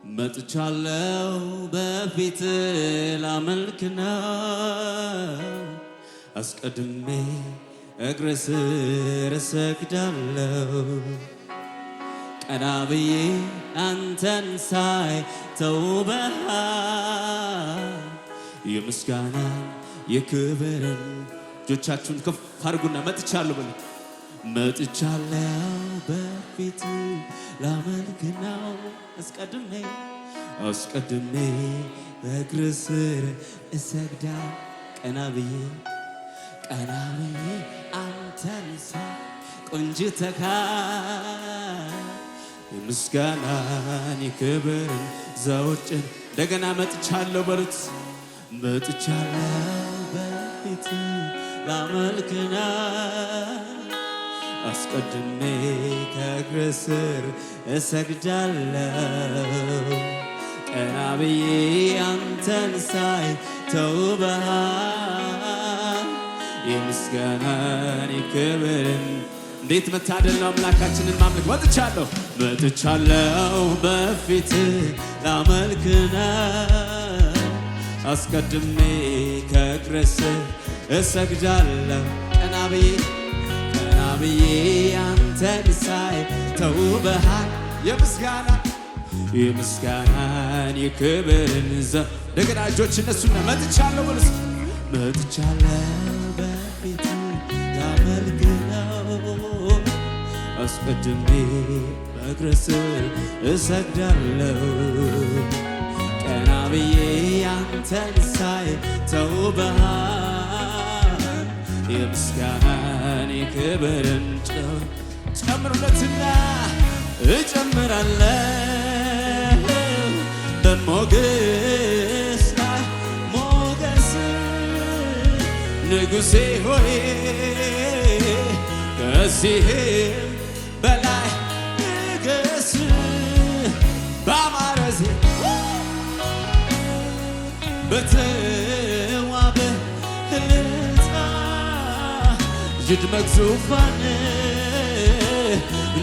መጥቻለሁ በፊት ላመልክ ነው አስቀድሜ እግር ስር እሰግዳለሁ ቀና ብዬ አንተን ሳይ ተውበሃል የምስጋና የክብርን እጆቻችሁን ከፍ አድርጉና መጥቻለሁ በሉ መጥቻለሁ በፊት ላመልክ ነው አስቀድሜ በእግር ስር እሰግዳለሁ ቀና ብዬ አንተን ሳይ ቆንጅተሃል የምስጋናን የክብርን ዘውድን እንደገና መጥቻለሁ በሉት መጥቻለሁ በፊት ላመልክ ነው አስቀድሜ ከእግር ስር እሰግዳለሁ ቀና ብዬ አንተን ሳይ ተውበሃል የምስጋናን የክብርን እንዴት መታደል ነው አምላካችንን ማምለክ መጥቻለሁ በፊት ላመልክ ነው አስቀድሜ ከእግር ስር እሰግዳለሁ ቀና ብዬ አንተን ሳይ ተውበሃል የምስጋናን የክብርን እንደገና እጆች እነሱና መጥቻለሁ በፊት ላመልክ ነው አስቀድሜ በእግር ስር እሰግዳለሁ ቀና ብዬ አንተን ሳይ ተውበሃል የምስጋናን የክብርን ጨምሩለትና እጨምራለሁ በሞገስ ላይ ሞገስ ንጉሴ ሆይ ከዚህም በላይ ንገስ ባማረ በተዋበ እልልታ ይድመቅ ዙፋንህ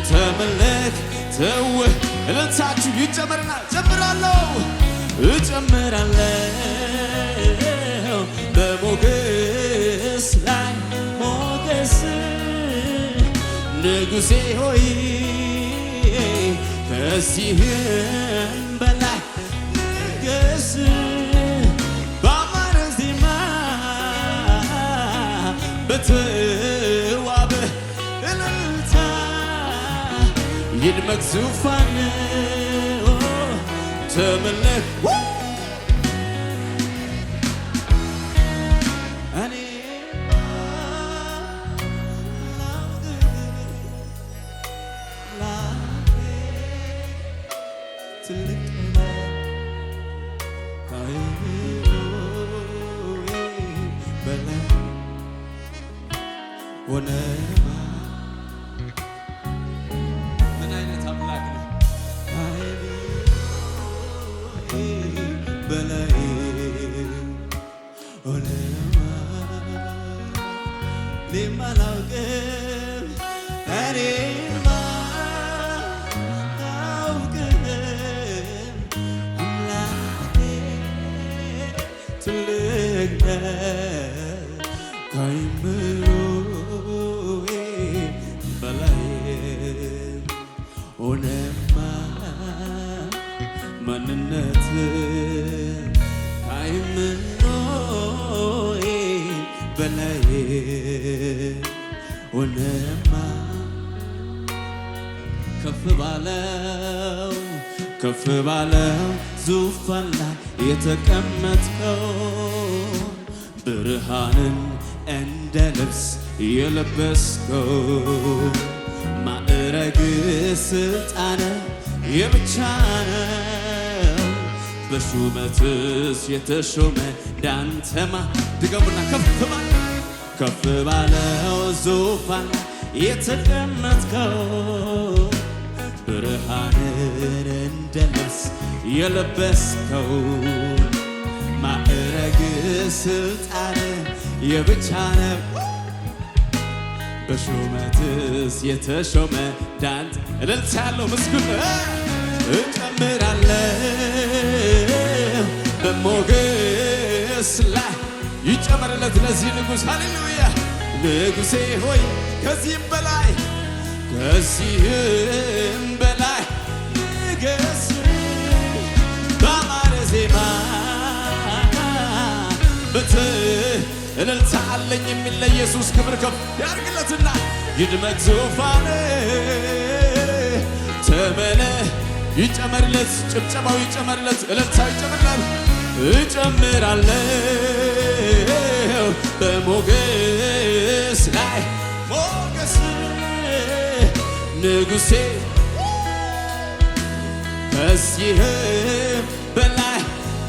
ተመለክ ተውህ እልልታችሁ ይጨመርና እጨምራለሁ በሞገስ ላይ ሞገስ ንጉሴ ሆይ ከዚህም በላይ ንገስ ባማረ ዜማ በተዋበ እልልታ ይድመቅ ዙፋንህ ተመለክ ምን አይነት አምላክ ነው በላይ ሆነማ ሊማላውቅም እኔማ አውቅም አምላኬ ትልቅ ከአእምሮዬ በላይ ሆነማ ማንነት ከአእምሮዬ በላይ ሆነማ ከፍ ባለው ዙፋን ላይ የተቀመጥከው ብርሃንን እንደ ልብስ የለበስከው ማዕረግ ስልጣን የብቻ ነው በሹመትስ የተሾመ ዳንተማ ድገሙና ከፍ ባለው ዙፋን የተቀመጥከው ብርሃንን እንደ ልብስ የለበስከው ማዕረግ ስልጣን የብቻ ነው በሹመትስ የተሾመ ዳንተ እልልታ ያለው ምስጉን እጨምራለሁ ይጨመርለት ለዚህ ንጉሥ። ሃሌሉያ ንጉሴ ሆይ ከዚህም በላይ ንገስ ባማረ ዜማ እልልታ አለኝ የሚል ለኢየሱስ ክብር ከፍ ያርግለትና ይድመቅ ዙፋን ተመለ ይጨመርለት ጭብጨባው ይጨመርለት እልልታው ይጨመርለት እጨምራለሁ በሞገስ ላይ ሞገስ ንጉሴ ከዚህም በላይ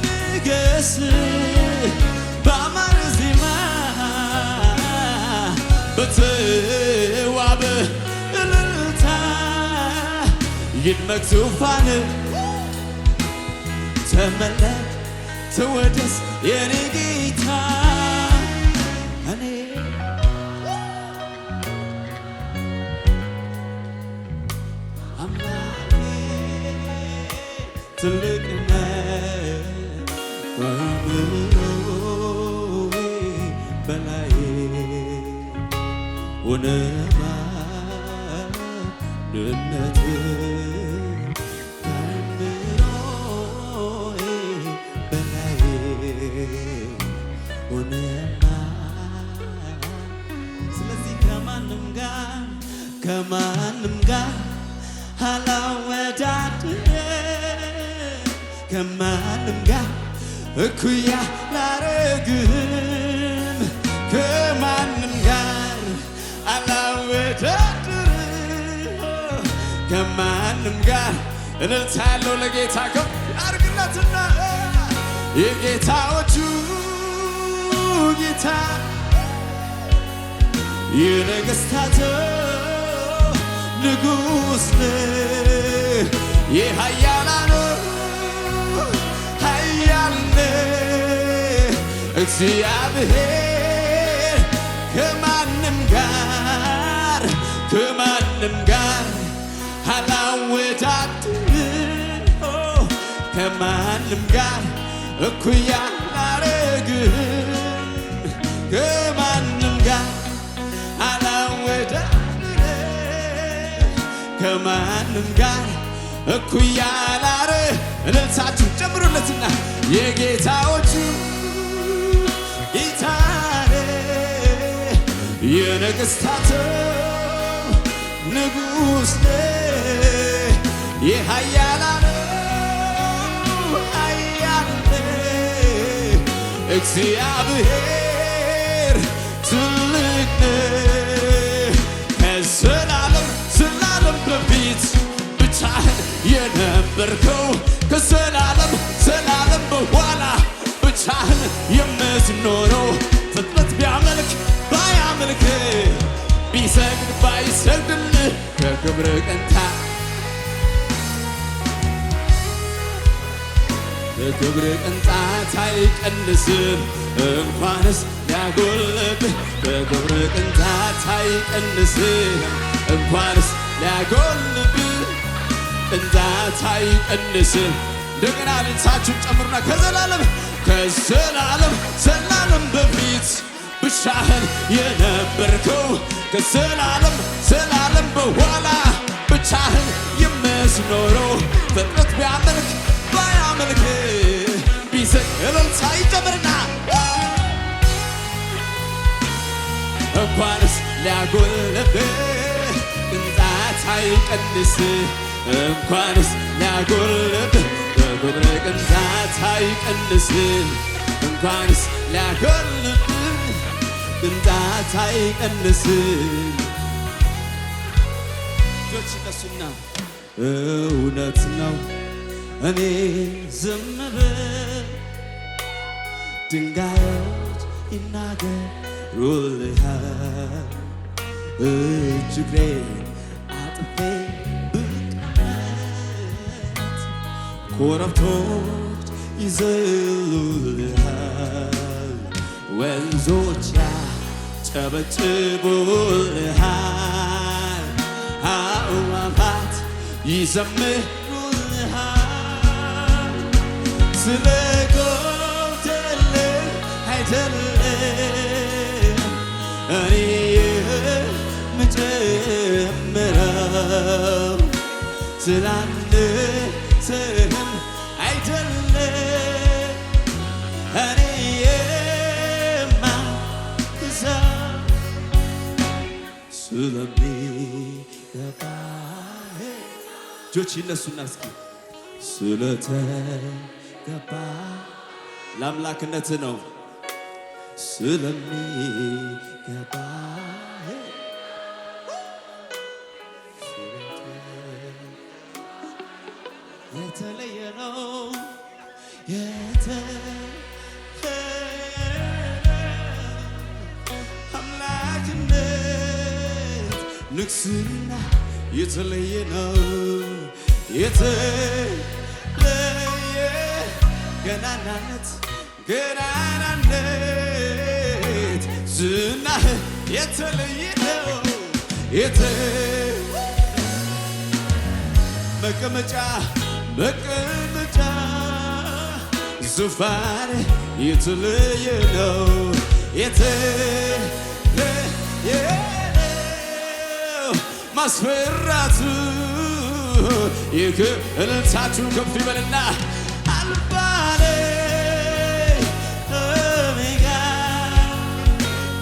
ንገስ በአማረ ዜማ በተዋበ እልልታ ይድመቅ ዙፋን ተመለክ ተወደስ የኔ ጌታ እኔ አምላኬ ትልቅ ነህ ከአእምሮዬ በላይ ሆነ ማንነትህ ስለዚህ ከማንም ጋር አላወዳድርም ከማንም ጋር እኩያ ላረግም ከማንም ጋር አላወዳድርም ከማንም ጋር እልልታ ያለው ለጌታ ከፍ አድርግለትና የጌታዎቹ ጌታ የነገሥታቱ ንጉሥ ነህ የኃያላኑ ኃያል ነህ እግዚአብሔር ከማንም ጋር አላወዳድርም ከማንም ጋር እኩያ ላረግም ከማንም ጋር አላወዳድርም ከማንም ጋር እኩያ ላረግም እልልታችሁ ጨምሩለትና የጌታዎቹ ጌታ የነገሥታቱ ንጉሥ ነህ የኃያላኑ እግዚአብሔር ትልቅ ነህ ከዘላለም ዘላለም በፊት ብቻህን የነበርከው ከዘላለም ዘላለም በኋላ ብቻህን የምትኖረው ፍጥረት ቢያመልክ ባያመልክ ቢሰግድ ባይሰግድልህ ከክብር ቀንታ በክብር ቅንጣት አይቀንስም እንኳንስ ሊያጎልብህ በክብር ቅንጣት አይቀንስም እንኳንስ ሊያጎልብህ ቅንጣት አይቀንስም። እንደገና ልንሳችሁ ጨምሩና ከዘላለም ዘላለም በፊት ብቻህን የነበርከው ከዘላለም ዘላለም በኋላ ብቻህን የምትኖረው ፍጥረት ቢያመልክ ባያመልክ ቢሰግድ እልልታ ይጨምርና እንኳንስ ሊያጎልብህ ቅንጣት አይቀንስ እንኳንስ ሊያጎልብህ በክብር ቅንጣት አይቀንስ እንኳንስ ሊያጎልብህ ቅንጣት አይቀንስ። እጆች ይነሱና እውነት ነው እኔ ዝም ብል ድንጋዮች ይናገሩልሃል እጅግሬን አጥፌ ብቀመጥ ኮረብቶች ይዘሉልሃል ወንዞች ያጨበጭቡልሃል አዕዋፋት ይዘምሩልሃል ስለ ጎደለህ አይደለም ስላንስህም አይደለም እኔ የማግዘው ስለሚገባህ እጆች ይነሱና እስኪ ስለተገባ ለአምላክነት ነው ስለሚገባህ የተለየ ነው አምላክነት ንግስና የተለየ ነው የተለየ ገናናነት ዝናህ የተለየ ነው መቀመጫ ዙፋን የተለየ ነው የተለየ ነው ማስፈራቱ እልልታችሁ ከፍ ይበልና አልፋኔ ኦሜጋ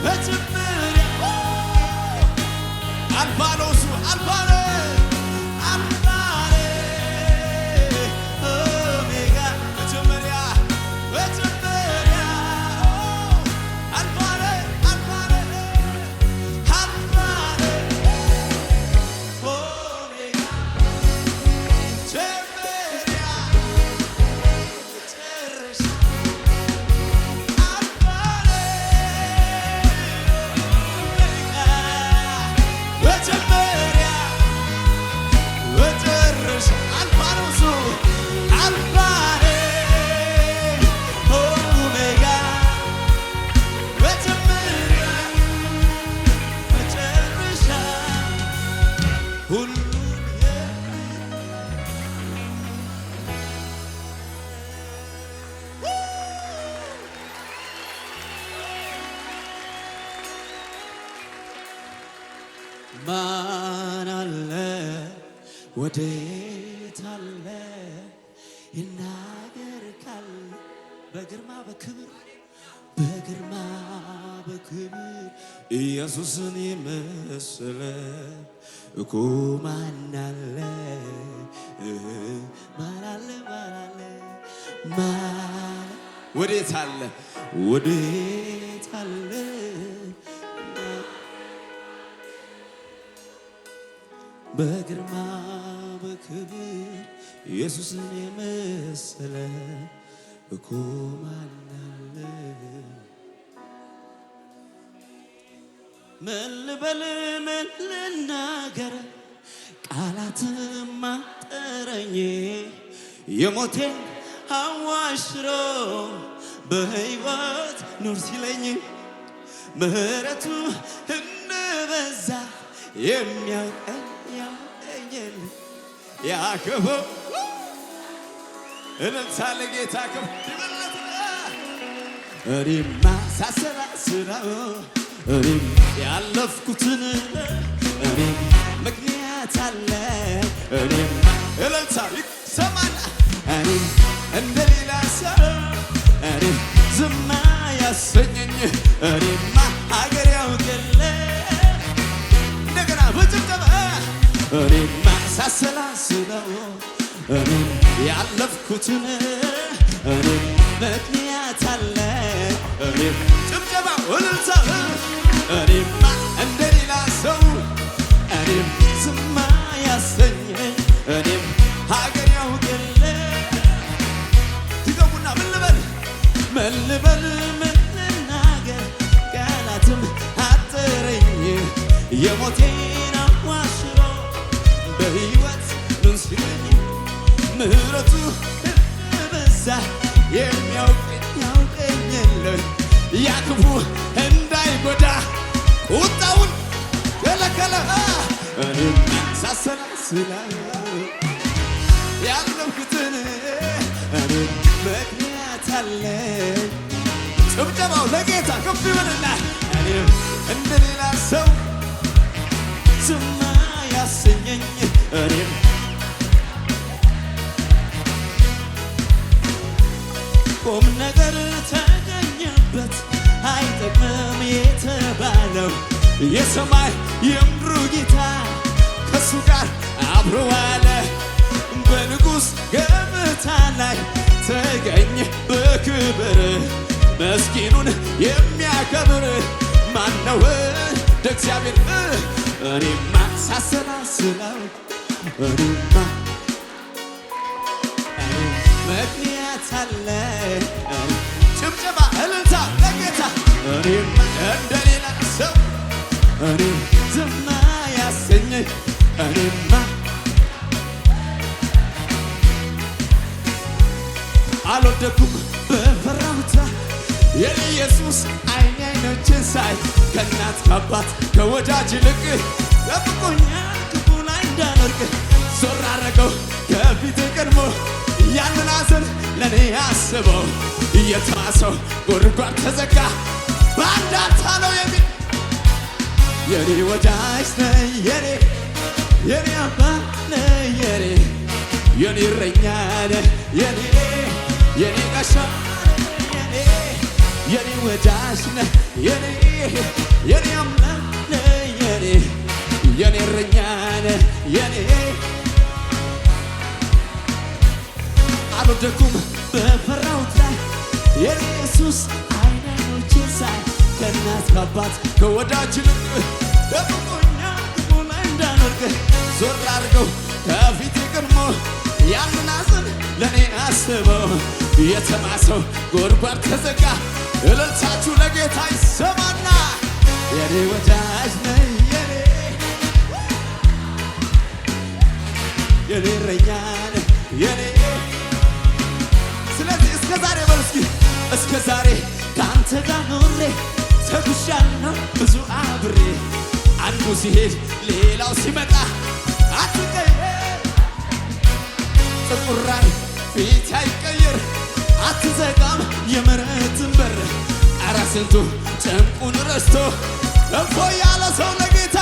መጀመሪያ አልፋኖሱ አልፋኔ ማን አለ ወዴት አለ ይናገር ካለ በግርማ በክብር ኢየሱስን የመሰለ እኮ ማን አለ ወዴት አለ በግርማ በክብር ኢየሱስን የመሰለ እኮ ማን አለ ምን ልበል ምን ልናገር ቃላትም አጠረኝ የሞቴን አዋሽሮ በሕይወት ኑር ሲለኝ ምሕረቱ እንደበዛ የሚያውቀኝ ያከበው እልልታለ ጌታ ከፍ ይበለት እኔማ ሳሰላስለው እኔም ያለፍኩትን እኔም ምክንያት አለ እኔም እልልታ ይሰማል እኔም እንደሌላ ሰው እኔም ዝም ያሰኘኝ እኔማ አገር ያውቅል እንደገና በጭብጨባ እኔማ ሳሰላስለው እኔም ያለፍኩትን እኔም ምክንያት አለ እኔም ጭብጨባ እልልታ እኔማ እንደሌላ ሰው እኔም ዝም ያሰኘኝ እኔም ሀገር ያውቅል ትገቡና ምን ልበል ምን ልናገር ቃላትም አጠረኝ የሞቴን አዋሽሮ በሕይወት ኑር ሲለኝ ምሕረቱ እንደበዛ የሚያውቀኝ የለም ያ ክፉ እንዳይጎዳ ቁጣውን ከለከለ እኔም ሳሰላስለው ያለፍኩትን እኔም ምክንያት አለኝ ጭብጨባው ለጌታ ከፍ ይበልና እኔም እንደሌላ ሰው ዝም ያሰኘኝ እኔም ቁም ነገር ተገኘበት አይጠቅምም የተባለው የሰማይ የምድሩ ጌታ ከሱ ጋር አብሮ ዋለ በንጉሥ ገበታ ላይ ተገኘ በክብር መስኪኑን የሚያከብር ማነው እንደ እግዚአብሔር እኔማ ሳሰላስለው እኔማ ምክንያት አለ ጭብጨባ እልልታ ለጌታ እኔማ እንደሌላ ሰው እኔ ዝም ያሰኘኝ እኔማ አልወደኩም በፈራሁት የኔ ኢየሱስ አይኔ አይኖችን ሳይ ከእናት ከአባት ከወዳጅ ይልቅ ጠብቆኛል ክፉ ላይ እንዳልወድቅ ዞር አረገው ከፊቴ ቀድሞ ያንን ሐዘን ለእኔ አስበው የተማሰው ጉድጓድ ተዘጋ በአንድ አታለው የሚል የኔ ወዳጅ ነህ የኔ አባት ነህ የኔ እረኛ ነህ የኔ ጋሻ የኔ ወዳጅ ነህ የኔ አምላክ ነህ የኔ እረኛ ነህ አልወደኩም በፈራሁት ላይ የኔ ኢየሱስ አይኔ አይኖችን ሳይ ከእናት ከአባት ከወዳጅ ይልቅ ጠብቆኛል ክፉ ላይ እንዳልወድቅ ዞር አድርገው ከፊቴ ቀድሞ ያንን ሐዘን ለእኔ አስበው የተማሰው ጉድጓድ ተዘጋ እልልታችሁ ለጌታ ይሰማና የኔ ወዳጅ ነህ የኔ እረኛ ነህ ስለዚህ እስከ ዛሬ በል እስኪ እስከ ዛሬ ከአንተ ጋር ኖሬ ተጉዣለሁ ብዙ አብሬ አንዱ ሲሄድ ሌላው ሲመጣ አትቀየር ጥቁር ፊት አይቀየር አትዘጋም የምሕረትን በር ኧረ ስንቱ ጭንቁን ረስቶ እፎ ያለ ሰው ለጌታ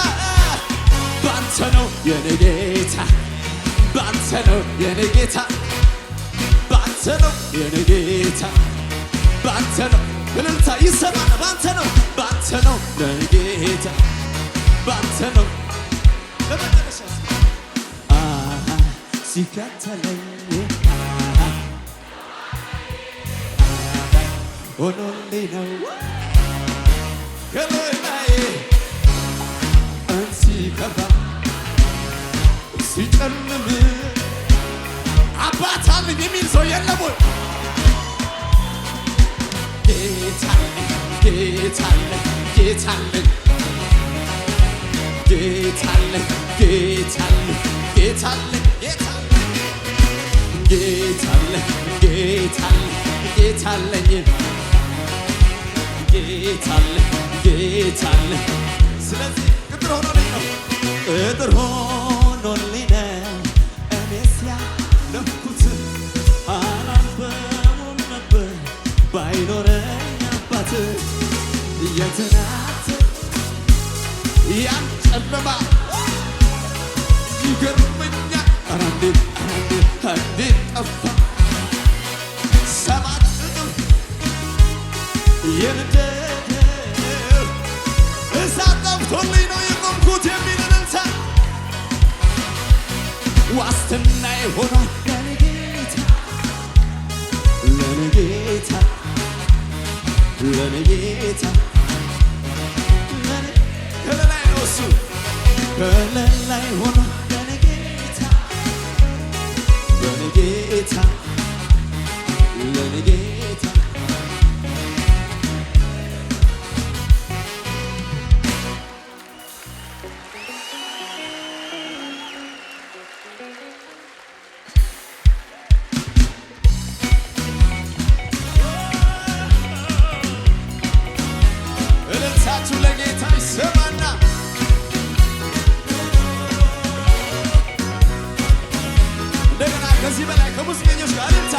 ባንተ ነው የኔ ጌታ ባንተ ነው የኔ ጌታ ባንተ ነው የኔ ጌታ ባንተ ነው እልልታ ይሰማል ባንተ ነው የኔ ጌታ ባንተ ነው ለመጨረሻ ሲከተለኝ ሆኖልኝ ነው ከላይ ሲከፋ ሲጨልም አባት አለኝ የሚል ሰው የለም ወይ? ጌታ አለኝ ጌታ አለኝ ጌታ አለኝ ጌታ አለኝ ጌታ አለኝ ጌታ አለኝ ጌታ አለኝ ጌታ አለኝ ጌታ አለኝ ጌታ አለኝ ጌታ አለኝ ስለዚህ ቅጥር ሆኖልኝ ነው ቅጥር ሆኖልኝ ነው እኔስ ያለፍኩት አላልፈውም ነበር ባይኖረኝ አባት የትናንት ያን ጨለማ ይገርመኛል ኧረ እንዴት ጠፋ ሰባት እጥፍ የነደደው እሳት ጠፍቶልኝ ነው የቆምኩት የሚል እልልታ ዋስትናዬ ሆኗል ለኔ ጌታ ከለላይ ነው እሱ ከለላይ ሆኗል ለኔ ጌታ እልልታችሁ ለጌታ ይሰማና እንደገና ከዚህ በላይ ከሙዚቀኞች ጋር እልልታ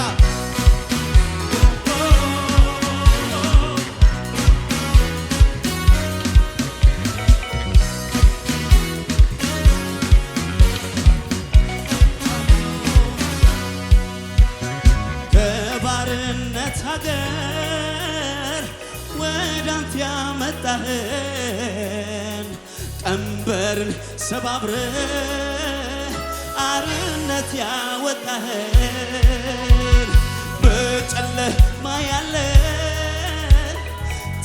ከባርነት ሀገር ወዳንተ ያመጣህን ቀንበርን ሰባብረ አርነት ያወጣህን በጨለማ ያለ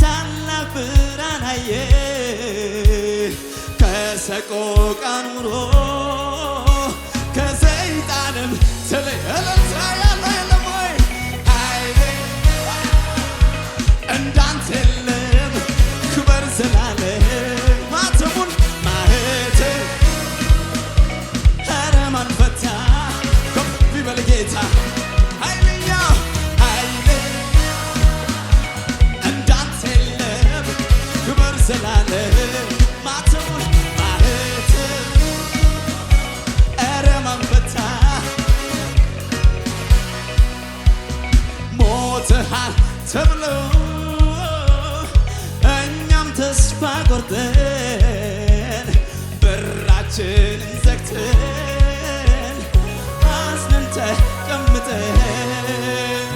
ታላቅ ብርሃን አየ ከሰቆቃ ኑሮ ከሰይጣንም ስለለዛ ያለ የለም ወይ ኃይሌ እንዳንተ የለም ክበር ዘላለም ማተሙን ማህተም ኧረ ማን ፈታ ከፍ ይበል ጌታ ኃይለኛ ኃይሌ እንዳንተ የለም ክበር ዘላለም ማተሙን ማህተም ኧረ ማን ፈታ ሞተሃል ተብሎ እኛም ተስፋ ቆርጠን በራችንን ዘግተን አዝነን ተቀምጠን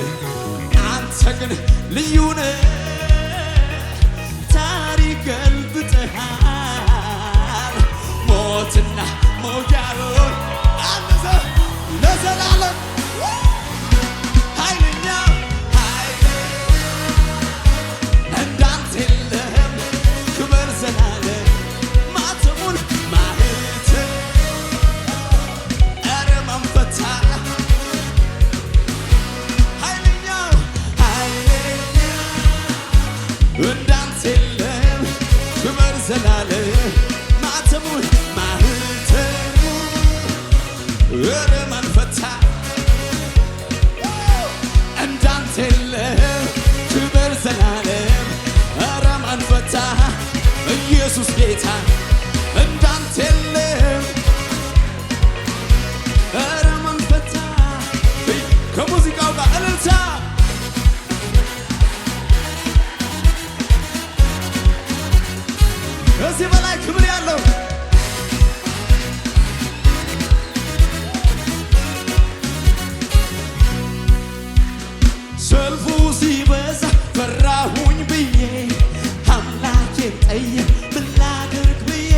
አንተ ግን ልዩ ነህ ታሪክ ገልብጠሃል ሞትና መውጊያውን አነሰ ለዘላለም ዘላለም ማተሙን ማህተሙ ኧረ ማን ፈታ እንዳንተ የለም ክብር ዘላለም ኧረ ማን ፈታ ኢየሱስ ጌታ እንዳንተ የለም ኧረ ማን ፈታ ከሙዚቃው ጋር እልልታ ከዚህ በላይ ክብር ያለው ሰልፉ ሲበዛ ፈራሁኝ ብዬ አምላኬን ጠየቅ ምን ላድርግ ብዬ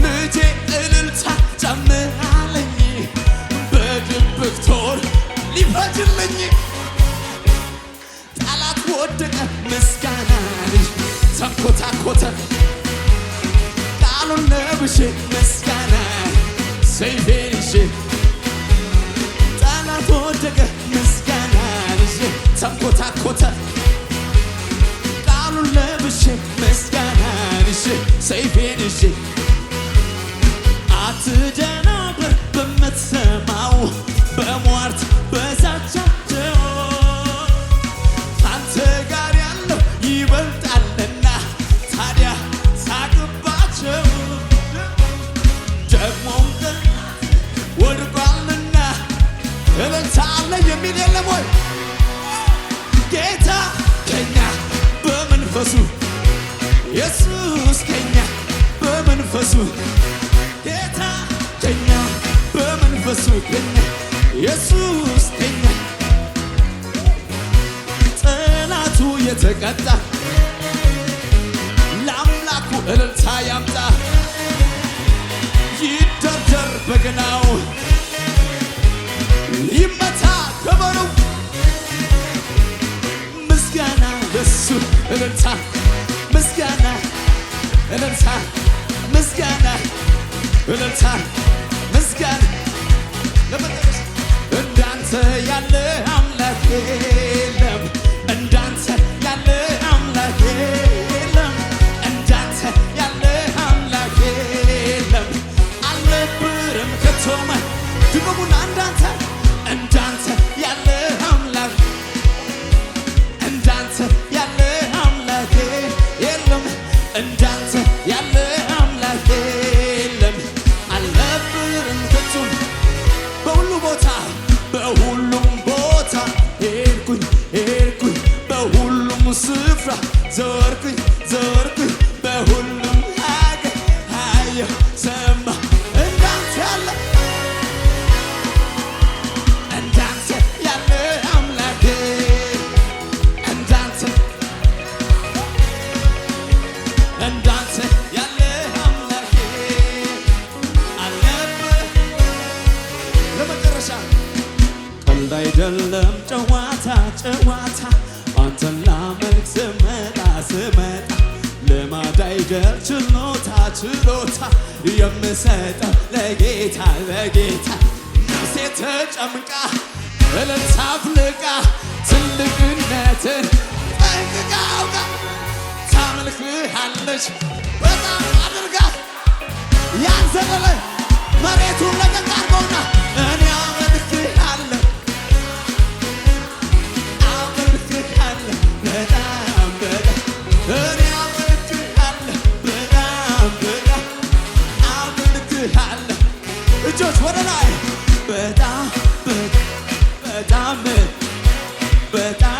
ልጄ እልልታ ጨምራለኝ በድብቅ ጦር ሊፈጅልኝ ጠላት ወደቀ ምስጋና ልጅ ተንኮታኮተ ቃሉን ለብሼ ምስጋና ሰይፌን ይዤ ጠላት ወደቀ ምስጋና ይዤ ተንኮታኮተ ቃሉን ለብሼ ምስጋና ይዤ ሰይፌን ይዤ አትደናበር በምትሰማው በሟርት በዛቻቸው ካንተ ጋር ያለው ይበልጣልና ታዲያ ሳቅባቸው ደግሞም ወድቋልና እልልታ አለ የሚል የለም ወይ ጌታ ከኛ በመንፈሱ ኢየሱስ ከኛ በመንፈሱ ጌታ ከኛ በመንፈሱ ከኛ ኢየሱስ ከኛ ጠላቱ የተቀጣ ለአምላኩ እልልታ ያምጣ ይደርደር በገናው ይመታ ከበሩ ምስጋና ለሱ እልልታ ምስጋና እልልታ ምስጋና እልልታ ምስጋና ለመጠረስ እንዳንተ ያለ አምላክ የለም እንዳንተ ያለ አምላክ የለም እንዳንተ ያለ አምላክ የለም አልነበረም ከቶማ ድገሙና እንዳንተ ያለ አምላክ እንዳንተ ያለ አምላክ የለም እንዳንተ ያለ አምላክ የለም አልነበረም ከቶም በሁሉም ቦታ ሄድኩኝ በሁሉም ስፍራ ዞርኩኝ በሁሉም ሀገር አየሁ ሰማሁ እንዳንተ ያለ አምላክ አይደለም ጨዋታ ጨዋታ አንተን ላመልክ ስመጣ ስመጣ ልማድ አይደል ችሎታ ችሎታ የምሰጠው ለጌታ ለጌታ ነፍሴ ተጨምቃ እልልታ አፍልቃ ትልቅነትን ጠንቅቃ አውቃ ታመልክሃለች በጣም አድርጋ ያንዘለለ መሬቱን ለቀቅ አድርገውና እኔ አመልክሃለሁ አመልክሃለሁ በጣም በጣም እኔ አመልክሃለሁ በጣም በጣም አመልክሃለሁ እጆች ወደ ላይ በጣም በጣም በጣም